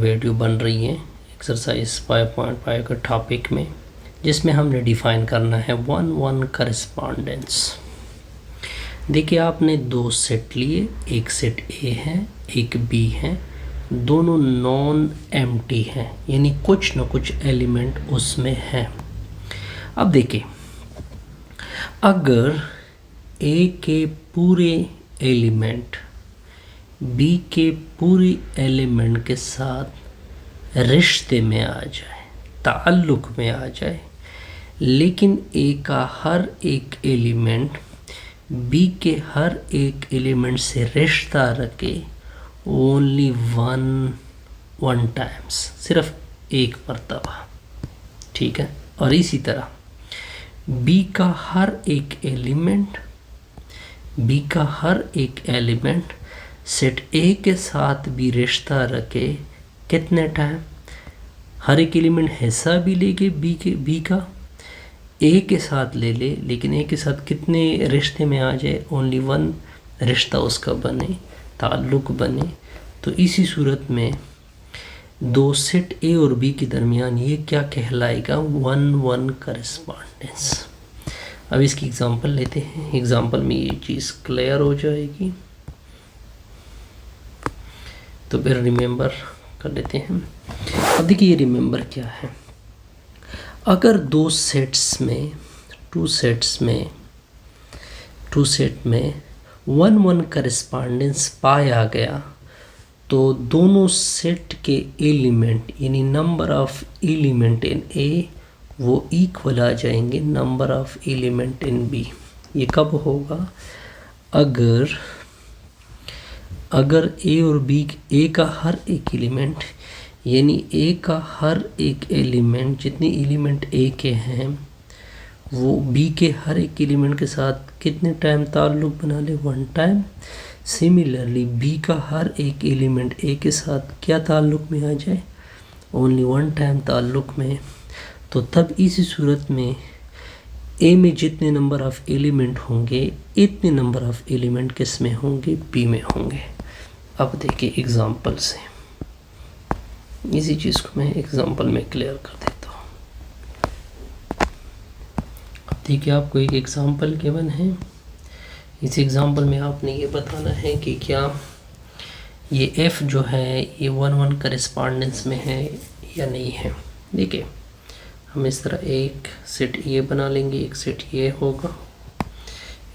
Video बन रही है एक्सरसाइज 5.5 के टॉपिक में, जिसमें हमने डिफ़ाइन करना है वन वन करस्पॉन्डेंस। देखिए आपने दो सेट लिए, एक सेट ए है एक बी है, दोनों नॉन एम्प्टी हैं, यानी कुछ न कुछ एलिमेंट उसमें है। अब देखिए अगर ए के पूरे एलिमेंट बी के पूरे एलिमेंट के साथ रिश्ते में आ जाए, ताल्लुक में आ जाए, लेकिन ए का हर एक एलिमेंट बी के हर एक एलिमेंट से रिश्ता रखे ओनली वन टाइम्स, सिर्फ एक मरतबा, ठीक है। और इसी तरह बी का हर एक एलिमेंट सेट ए के साथ भी रिश्ता रखे कितने टाइम, हर एक एलिमेंट हिस्सा भी लेके बी का ए के साथ ले ले, लेकिन ए के साथ कितने रिश्ते में आ जाए, ओनली वन रिश्ता उसका बने, ताल्लुक़ बने। तो इसी सूरत में दो सेट ए और बी के दरमियान ये क्या कहलाएगा, वन वन करस्पॉन्डेंस। अब इसकी एग्जांपल लेते हैं, एग्जांपल में ये चीज़ क्लियर हो जाएगी। तो फिर रिमेंबर कर लेते हैं। अब देखिए ये रिमेंबर क्या है, अगर टू सेट में वन वन करस्पॉन्डेंस पाया गया तो दोनों सेट के एलिमेंट यानी number of element in A वो इक्वल आ जाएंगे number of element in B. ये कब होगा, अगर ए और बी, ए का हर एक एलिमेंट यानी ए का हर एक एलिमेंट, जितने एलिमेंट ए के हैं वो बी के हर एक एलिमेंट के साथ कितने टाइम ताल्लुक़ बना ले, वन टाइम। सिमिलरली बी का हर एक एलिमेंट ए के साथ क्या ताल्लुक़ में आ जाए, ओनली वन टाइम ताल्लुक़ में। तो तब इसी सूरत में ए में जितने नंबर ऑफ़ एलिमेंट होंगे इतने नंबर ऑफ़ एलिमेंट किस में होंगे, बी में होंगे। अब देखिए एग्ज़ाम्पल से इसी चीज़ को मैं एग्जांपल में क्लियर कर देता हूँ। अब देखिए आपको एक एग्जांपल गिवन है, इस एग्जांपल में आपने ये बताना है कि क्या ये एफ जो है ये वन वन करस्पॉन्डेंस में है या नहीं है। देखिए हम इस तरह एक सेट ए बना लेंगे, एक सेट ए होगा,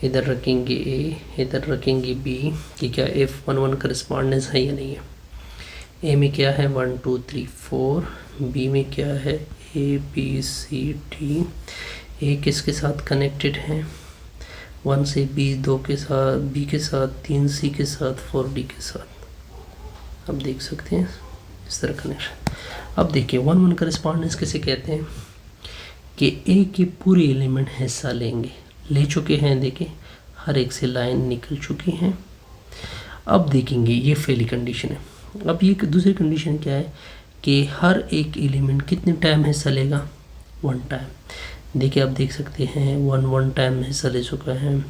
इधर रखेंगे ए, इधर रखेंगे बी, कि क्या एफ वन वन करस्पॉन्डेंस है या नहीं है। ए में क्या है 1 2 3 4, बी में क्या है ए बी सी डी। ए किसके साथ कनेक्टेड है, 1 से बी, 2 के साथ, बी के साथ, 3 सी के साथ, 4 डी के साथ। अब देख सकते हैं इस तरह कनेक्शन। अब देखिए वन वन करस्पॉन्डेंस किसे कहते हैं कि ए के पूरे एलिमेंट हिस्सा ले चुके हैं। देखिए हर एक से लाइन निकल चुकी हैं। अब देखेंगे ये पहली कंडीशन है। अब ये दूसरी कंडीशन क्या है कि हर एक एलिमेंट कितने टाइम हिस्सा लेगा, वन टाइम। देखिए आप देख सकते हैं वन टाइम हिस्सा ले चुका है।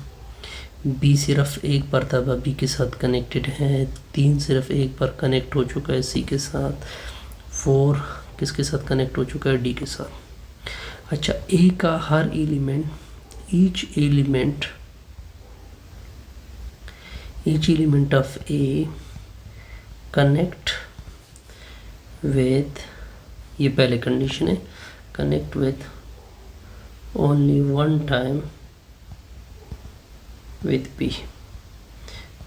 बी सिर्फ एक मरतबा बी के साथ कनेक्टेड है, 3 सिर्फ एक बार कनेक्ट हो चुका है सी के साथ, 4 किसके साथ कनेक्ट हो चुका है, डी के साथ। अच्छा ए का हर element, each element of A connect with, ये पहले कंडीशन है, connect with only one time with B.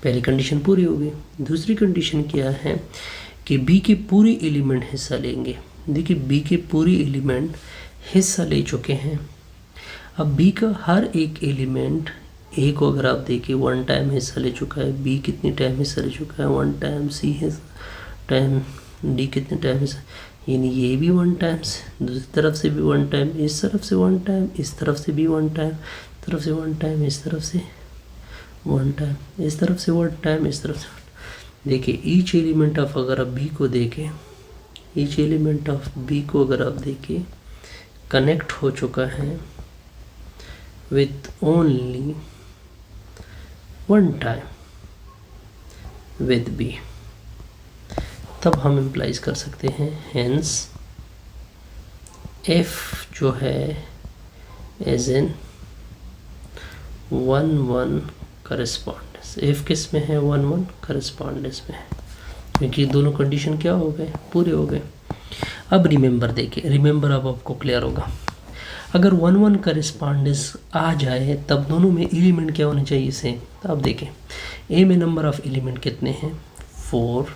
पहली कंडीशन पूरी हो गई। दूसरी कंडीशन क्या है कि बी के पूरे एलिमेंट हिस्सा लेंगे। देखिए बी के पूरे एलिमेंट हिस्सा ले चुके हैं। अब बी का हर एक एलिमेंट, ए को अगर आप देखिए वन टाइम हिस्सा ले चुका है, बी कितनी टाइम हिस्सा ले चुका है, वन टाइम, सी है टाइम, डी कितने टाइम हिस्सा, यानी ये भी वन टाइम्स, दूसरी तरफ से भी वन टाइम, इस तरफ से वन टाइम, इस तरफ से भी वन टाइम, तरफ से वन टाइम, इस तरफ से वन टाइम, इस तरफ से वन टाइम, इस तरफ से। देखिए ईच एलिमेंट ऑफ, अगर आप बी को देखें, ईच एलिमेंट ऑफ बी को अगर आप देखिए कनेक्ट हो चुका है with only one time with B. तब हम इम्प्लाइज कर सकते हैं हेंस एफ जो है एज एन 1-1 करस्पॉन्डेंस। एफ किस में है? 1-1 करस्पॉन्डेंस में है, क्योंकि दोनों कंडीशन क्या हो गए? पूरे हो गए। अब रिमेंबर देखिए, रिमेंबर अब आपको क्लियर होगा। अगर 1-1 करस्पॉन्डेंस आ जाए तब दोनों में एलिमेंट क्या होने चाहिए? सेम। तो अब देखें ए में नंबर ऑफ एलिमेंट कितने हैं? 4।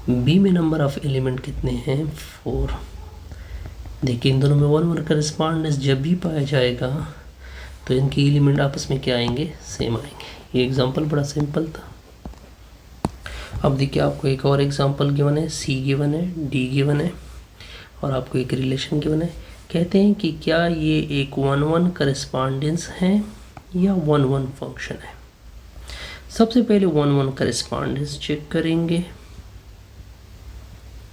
बी में नंबर ऑफ एलिमेंट कितने हैं? 4। देखिए इन दोनों में 1-1 करस्पॉन्डेंस जब भी पाया जाएगा तो इनके एलिमेंट आपस में क्या आएंगे? सेम आएंगे। ये एग्जांपल बड़ा सिंपल था। अब देखिए आपको एक और एग्जांपल गिवन है, सी गिवन है, डी गिवन है और आपको एक रिलेशन गिवन है। कहते हैं कि क्या ये एक 1-1 करस्पॉन्डेंस है या 1-1 फंक्शन है। सबसे पहले 1-1 करस्पॉन्डेंस चेक करेंगे।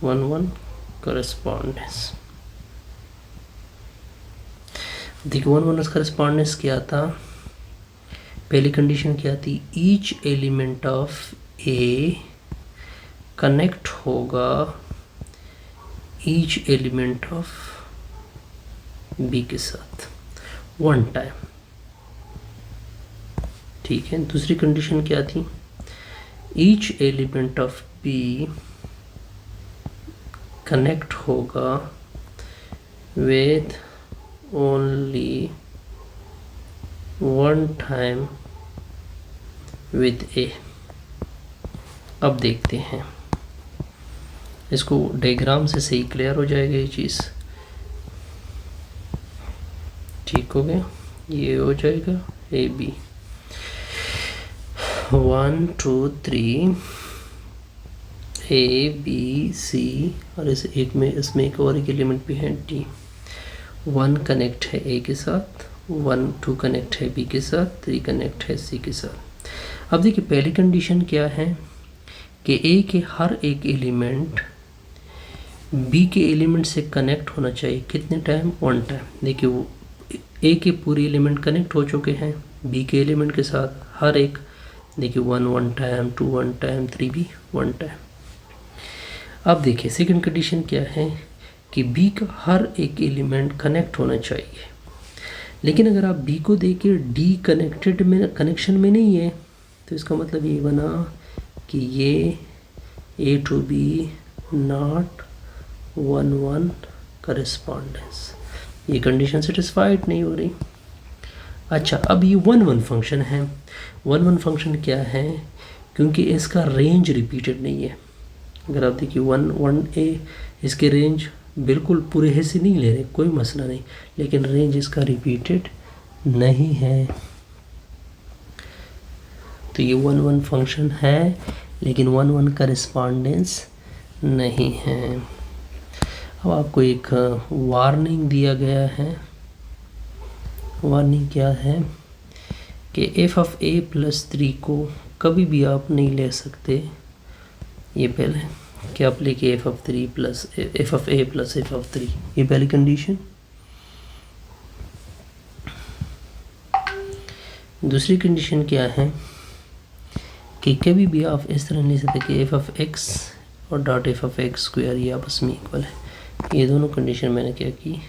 1-1 करस्पॉन्डेंस, देखिए 1-1 करस्पॉन्डेंस क्या था? पहली कंडीशन क्या थी? Each element of A connect होगा ईच एलिमेंट ऑफ बी के साथ 1 टाइम। ठीक है। दूसरी कंडीशन क्या थी? Each element of B connect होगा with only 1 time with A. अब देखते हैं इसको डायग्राम से सही क्लियर हो जाएगा ये चीज़। ठीक हो गया, ये हो जाएगा A B 1 2 3 A B C और इस एक में इसमें एक और एक एलिमेंट भी है डी। 1 कनेक्ट है ए के साथ, 1 2 कनेक्ट है बी के साथ, 3 कनेक्ट है सी के साथ। अब देखिए पहली कंडीशन क्या है कि ए के हर एक एलिमेंट बी के एलिमेंट से कनेक्ट होना चाहिए। कितने टाइम? 1 टाइम। देखिए वो ए के पूरे एलिमेंट कनेक्ट हो चुके हैं बी के एलिमेंट के साथ, हर एक देखिए 1 टाइम, 2 1 टाइम, 3 भी 1 टाइम। अब देखिए सेकंड कंडीशन क्या है कि बी का हर एक एलिमेंट कनेक्ट होना चाहिए, लेकिन अगर आप बी को देखिए डी कनेक्टेड में कनेक्शन में नहीं है तो इसका मतलब ये बना कि ये ए टू बी नॉट 1-1 करस्पॉन्डेंस, ये कंडीशन सेटिस्फाइड नहीं हो रही। अच्छा अब ये 1-1 फंक्शन है। 1-1 फंक्शन क्या है? क्योंकि इसका रेंज रिपीटेड नहीं है। अगर आप देखिए 1-1 ए इसके रेंज बिल्कुल पूरे हिस्से नहीं ले रहे, कोई मसला नहीं, लेकिन रेंज इसका रिपीटेड नहीं है। तो ये 1-1 फंक्शन है लेकिन 1-1 करस्पॉन्डेंस नहीं है। अब आपको एक वार्निंग दिया गया है। वार्निंग क्या है कि एफ ऑफ ए प्लस 3 को कभी भी आप नहीं ले सकते। ये पहले कि आप लेके F of A plus F of 3, ये पहली कंडीशन। दूसरी कंडीशन क्या है कि कभी भी आप इस तरह नहीं सकते कि एफ ऑफ एक्स और dot F of x square ये आपस में इक्वल है। ये दोनों कंडीशन मैंने क्या की?